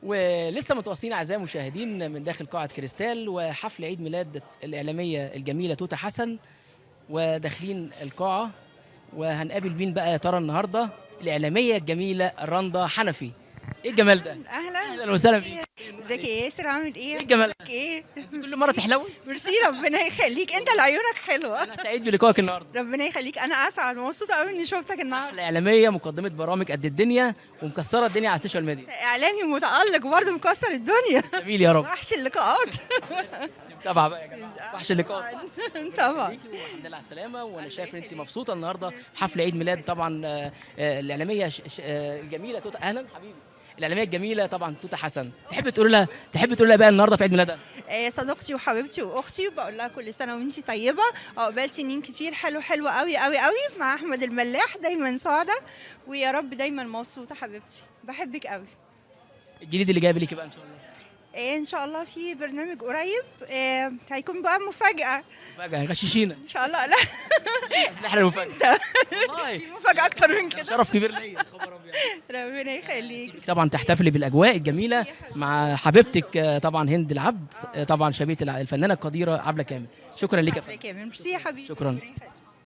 ولسه متواصلين اعزائي المشاهدين من داخل قاعه كريستال وحفل عيد ميلاد الاعلاميه الجميله توته حسن، وداخلين القاعه وهنقابل مين بقى يا ترى النهارده؟ الاعلاميه الجميله رندا حنفي. ايه الجمال ده؟ اهلا. اهلا وسهلا بيك. ازيك يا ياسر؟ عامل ايه؟ ايه الجمال ده؟ ايه؟ كل مره تحلوي. ميرسي، ربنا يخليك، انت اللي عيونك حلوه. انا سعيد بلقائك النهارده. ربنا يخليك، انا اسعد ومبسوطه قوي اني شفتك النهارده. الاعلاميه مقدمه برامج قد الدنيا ومكسره الدنيا على السوشيال ميديا. اعلامي متالق برضه مكسر الدنيا. جميل يا رب. وحش اللقاءات. متابعه بقى يا جماعه، وحش اللقاء. طبعا. والحمد لله على السلامه، وانا شايف ان انت مبسوطه النهارده حفل عيد ميلاد طبعا الاعلاميه الجميله توته. اهلا حبيبي. الاعلاميه الجميله طبعا توته حسن، تحب تقول لها بقى النهارده في عيد ميلادها؟ صديقتي وحبيبتي واختي، وبقول لها كل سنه وانت طيبه، عقبال سنين كتير حلوه قوي قوي قوي مع احمد الملاح، دايما سعاده ويا رب دايما مبسوطه. حبيبتي بحبك قوي. الجديد اللي جايب ليكي بقى ان شاء الله؟ ان شاء الله في برنامج قريب، هيكون بقى مفاجاه. مفاجاه غششينا ان شاء الله. لا احلى المفاجاه والله. في مفاجاه اكتر من كده. شرف كبير ليا. خبر ابيض. ربنا يخليك. طبعا تحتفلي بالاجواء الجميله مع حبيبتك طبعا هند العبد، طبعا شبيهه الفنانه القديره عبله كامل. شكرا لك يا فندم. ميرسي يا حبيبي. شكرا. ربنا يخليك.